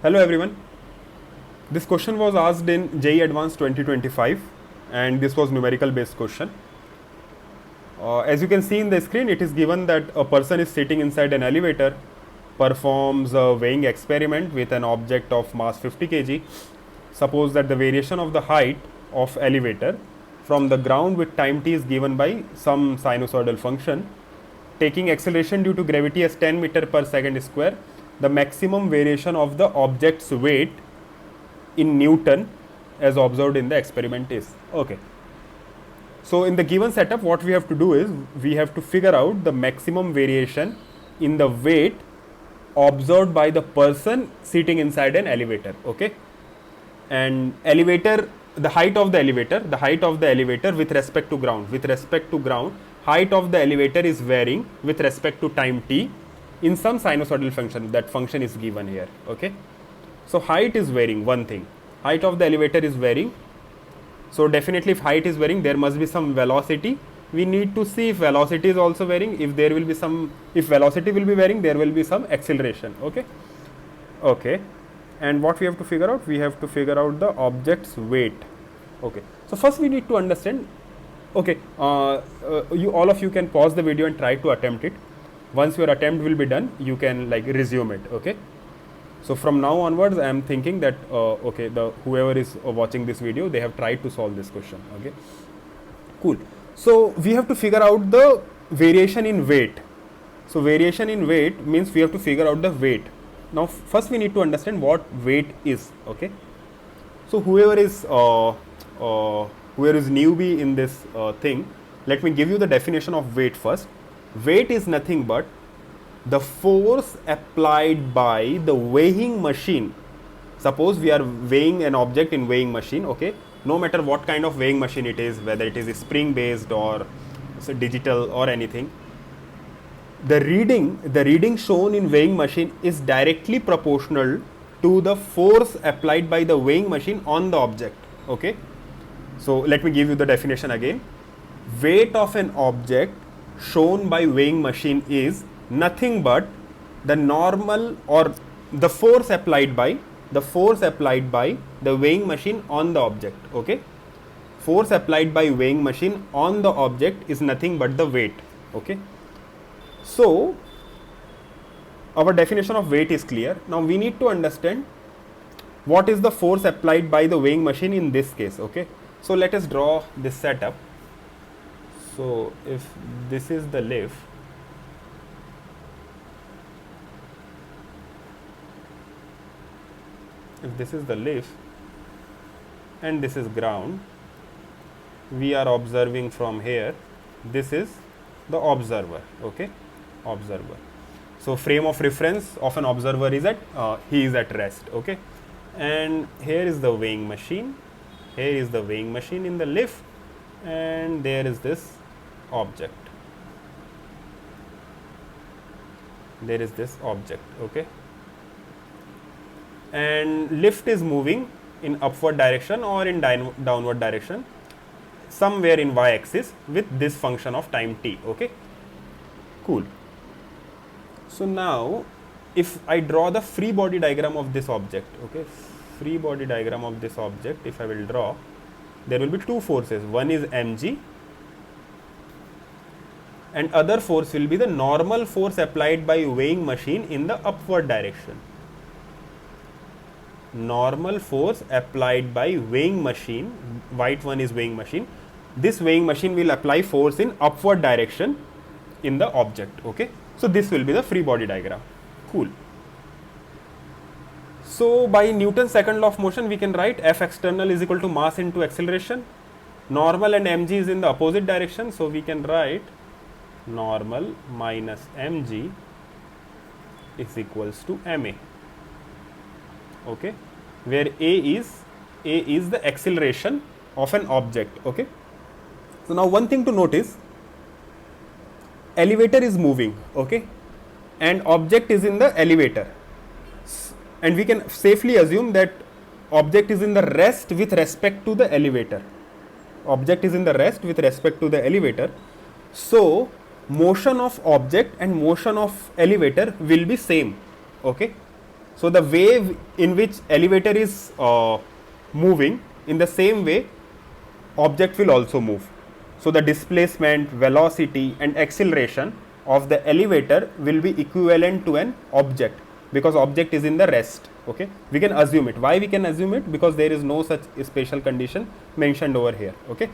Hello everyone. This question was asked in JEE Advanced 2025 and this was numerical based question. As you can see in the screen, it is given that a person is sitting inside an elevator, performs a weighing experiment with an object of mass 50 kg. Suppose that the variation of the height of elevator from the ground with time t is given by some sinusoidal function. Taking acceleration due to gravity as 10 meter per second square, the maximum variation of the object's weight in Newton as observed in the experiment is. Okay. So in the given setup, what we have to do is we have to figure out the maximum variation in the weight observed by the person sitting inside an elevator. Okay. And elevator, the height of the elevator with respect to ground, height of the elevator is varying with respect to time t in some sinusoidal function. That function is given here. Okay. So height is varying, one thing. Height of the elevator is varying. So definitely if height is varying, there must be some velocity. We need to see if velocity is also varying. If velocity will be varying, there will be some acceleration. Okay. Okay. And what we have to figure out? We have to figure out the object's weight. Okay. So first we need to understand. Okay. All of you can pause the video and try to attempt it. Once your attempt will be done, you can resume it. Okay. So from now onwards, I am thinking that whoever is watching this video, they have tried to solve this question. Okay, cool. So we have to figure out the variation in weight. So variation in weight means we have to figure out the weight. Now first we need to understand what weight is. Okay, so whoever is newbie in this thing, let me give you the definition of weight first. Weight is nothing but the force applied by the weighing machine. Suppose we are weighing an object in weighing machine. Okay, no matter what kind of weighing machine it is, whether it is spring based or digital or anything, the reading shown in weighing machine is directly proportional to the force applied by the weighing machine on the object. Okay, so let me give you the definition again. Weight of an object shown by weighing machine is nothing but the normal or the force applied by the weighing machine on the object. Okay, force applied by weighing machine on the object is nothing but the weight. Okay, so our definition of weight is clear. Now we need to understand what is the force applied by the weighing machine in this case. Okay, so let us draw this setup. So if this is the lift, and this is ground, we are observing from here. This is the observer. Okay, observer. So frame of reference of an observer is he is at rest. Okay, and here is the weighing machine. Here is the weighing machine in the lift, and there is this object. There is this object. Okay, and lift is moving in upward direction or in downward direction, somewhere in y-axis with this function of time t. Okay, cool. So now if I draw the free body diagram of this object, okay, free body diagram of this object, if I will draw, there will be two forces. One is mg and other force will be the normal force applied by weighing machine in the upward direction. Normal force applied by weighing machine, white one is weighing machine. This weighing machine will apply force in upward direction in the object. Okay, so this will be the free body diagram. Cool. So by Newton's second law of motion, we can write F external is equal to mass into acceleration. Normal and mg is in the opposite direction, so we can write normal minus mg is equals to ma. Okay, where a is the acceleration of an object. Okay, so now one thing to notice, elevator is moving. Okay, and object is in the elevator, and we can safely assume that object is in the rest with respect to the elevator. Object is in the rest with respect to the elevator. So motion of object and motion of elevator will be same. Okay, So the way in which elevator is moving, in the same way object will also move. So the displacement, velocity and acceleration of the elevator will be equivalent to an object, because object is in the rest. Okay, we can assume it. Why we can assume it? Because there is no such special condition mentioned over here. Okay,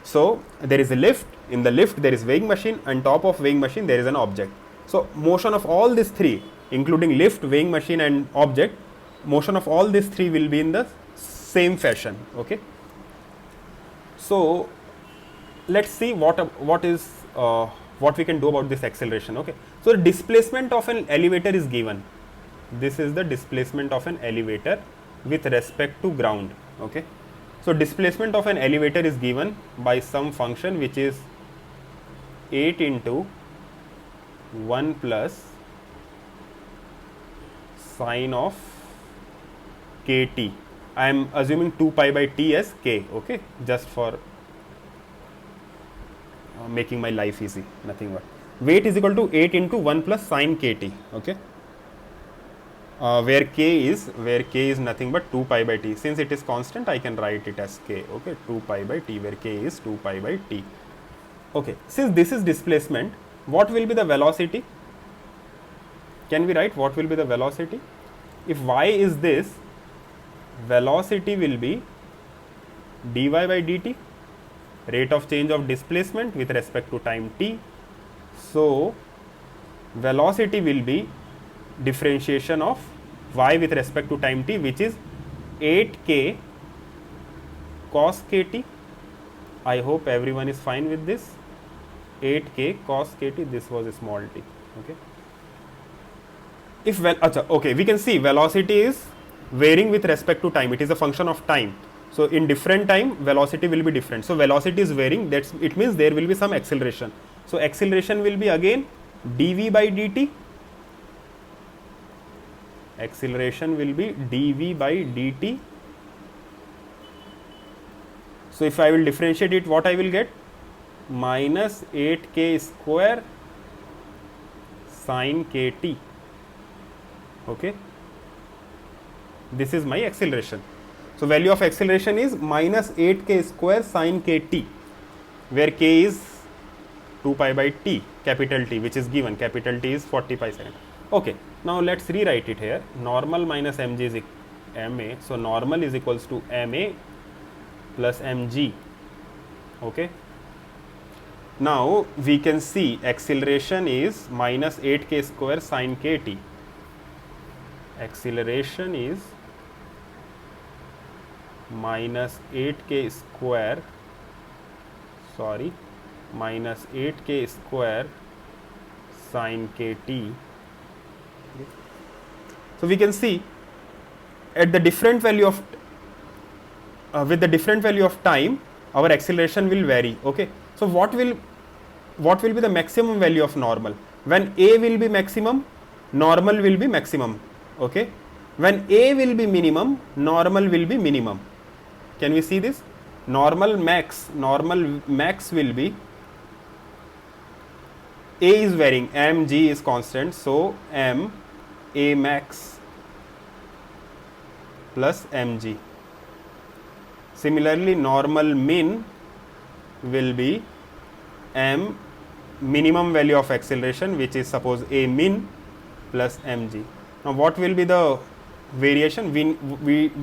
so there is a lift. In the lift there is weighing machine. On top of weighing machine there is an object. So motion of all these three, including lift, weighing machine and object, motion of all these three will be in the same fashion. Okay, so let's see what we can do about this acceleration. Okay, so the displacement of an elevator is given. This is the displacement of an elevator with respect to ground. Okay, so displacement of an elevator is given by some function which is 8 into 1 plus sine of kt. I am assuming 2 pi by t as k. Okay, just for making my life easy, nothing but. Weight is equal to 8 into 1 plus sine kt. Okay, where k is nothing but 2 pi by t. Since it is constant, I can write it as k. Okay, 2 pi by t, where k is 2 pi by t. Okay, since this is displacement, what will be the velocity? Can we write what will be the velocity? If y is this, velocity will be dy by dt, rate of change of displacement with respect to time t. So velocity will be differentiation of y with respect to time t, which is 8k cos kt. I hope everyone is fine with this. 8k cos kt, this was a small t. Okay, if okay, we can see velocity is varying with respect to time. It is a function of time. So in different time, velocity will be different. So velocity is varying. It means there will be some acceleration. So acceleration will be again dv by dt. Acceleration will be dv by dt. So if I will differentiate it, what I will get? Minus 8k square sine kt. Okay, this is my acceleration. So value of acceleration is minus 8k square sine kt, where k is 2 pi by t, capital T, which is given. Capital T is 40 pi second. Okay, now let's rewrite it here. Normal minus mg is ma. So normal is equals to ma plus mg. Okay, now we can see acceleration is minus 8k square sine kt. Acceleration is minus 8k square, minus 8k square sine kt. So we can see at the different value of with the different value of time, our acceleration will vary. Okay, so what will be the maximum value of normal? When a will be maximum, normal will be maximum. Okay, when a will be minimum, normal will be minimum. Can we see this? Normal max will be, a is varying, mg is constant, so m a max plus mg. Similarly, normal min will be m minimum value of acceleration, which is suppose a min plus mg. Now what will be the variation? We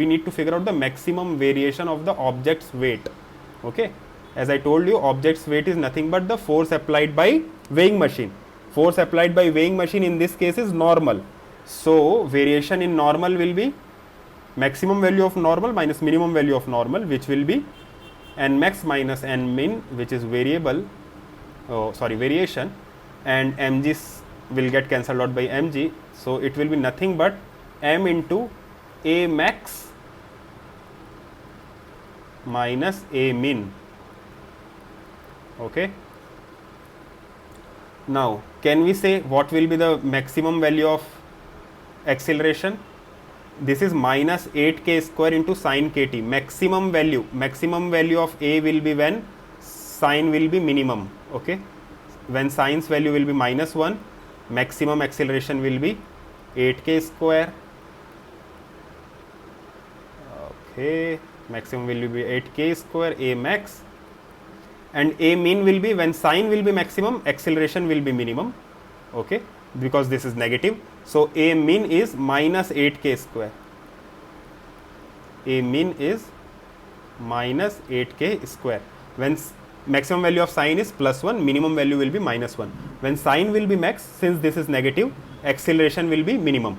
need to figure out the maximum variation of the object's weight. Okay, as I told you, object's weight is nothing but the force applied by weighing machine. Force applied by weighing machine in this case is normal. So variation in normal will be maximum value of normal minus minimum value of normal, which will be n max minus n min, which is variation, and mg will get cancelled out by mg. So it will be nothing but m into a max minus a min. Okay, now can we say what will be the maximum value of acceleration? This is minus 8k square into sine kt. Maximum value of a will be when sine will be minimum. Okay, when sine's value will be minus 1, maximum acceleration will be 8k square okay, maximum will be 8k square A max, and A mean will be, when sign will be maximum, acceleration will be minimum, okay, because this is negative. So A mean is minus 8k square. A mean is minus 8k square. When maximum value of sign is plus 1, minimum value will be minus 1. When sign will be max, since this is negative, acceleration will be minimum,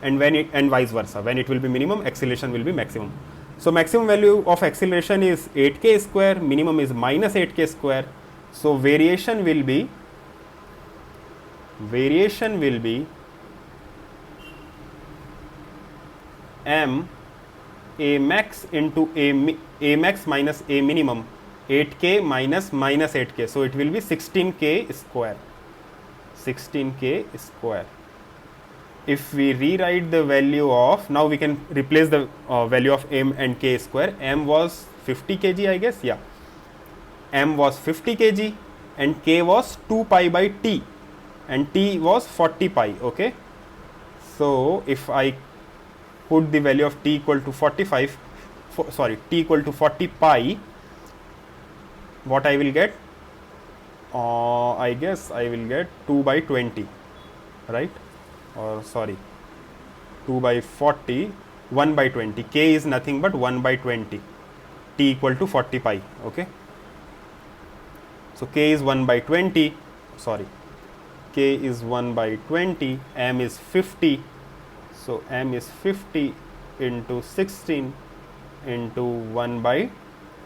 and when it, and vice versa, when it will be minimum, acceleration will be maximum. So maximum value of acceleration is 8k square, minimum is minus 8k square. So variation will be m A max into A max minus A minimum, 8k minus minus 8k. So it will be 16k square. 16k square. If we rewrite the value of, now we can replace the value of m and k square. M was 50 kg, I guess, yeah. M was 50 kg and k was 2 pi by t, and t was 40 pi, okay. So if I put the value of t equal to t equal to 40 pi, what I will get? I guess I will get 2 by 20, right? Or sorry, 2 by 40, 1 by 20. K is nothing but 1 by 20. T equal to 40 pi, okay. So K is 1 by 20, sorry, K is 1 by 20, M is 50. So M is 50 into 16 into 1 by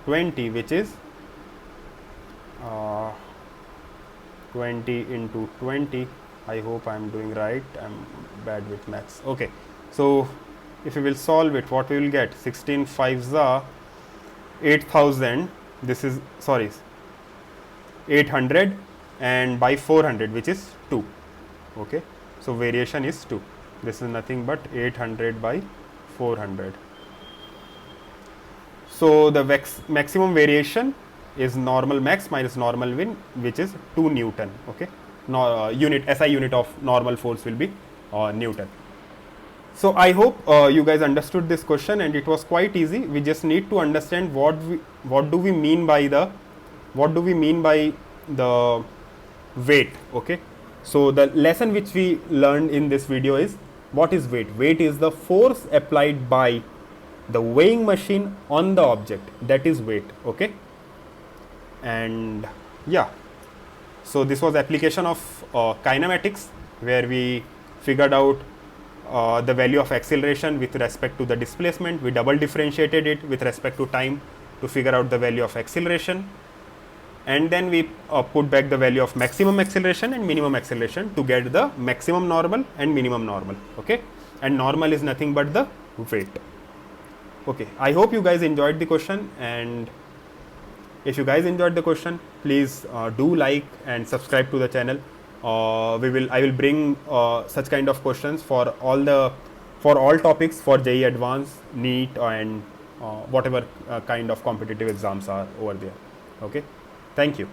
20, which is 20 into 20. I hope I am doing right. I am bad with maths. Okay. So if we will solve it, what we will get? 16 5s are 8000. This is, sorry, 800, and by 400, which is 2. Okay. So variation is 2. This is nothing but 800 by 400. So the maximum variation is normal max minus normal min, which is 2 Newton. Okay. SI unit of normal force will be Newton. So I hope you guys understood this question, and it was quite easy. We just need to understand what do we mean by the weight. Okay. So the lesson which we learned in this video is, what is weight? Weight is the force applied by the weighing machine on the object. That is weight. Okay. And yeah, so this was application of kinematics, where we figured out the value of acceleration with respect to the displacement. We double differentiated it with respect to time to figure out the value of acceleration, and then we put back the value of maximum acceleration and minimum acceleration to get the maximum normal and minimum normal. Okay, and normal is nothing but the weight. Okay, I hope you guys enjoyed the question, and if you guys enjoyed the question, please do like and subscribe to the channel. I will bring such kind of questions for all topics for JEE Advanced, NEET, and whatever kind of competitive exams are over there. Okay, thank you.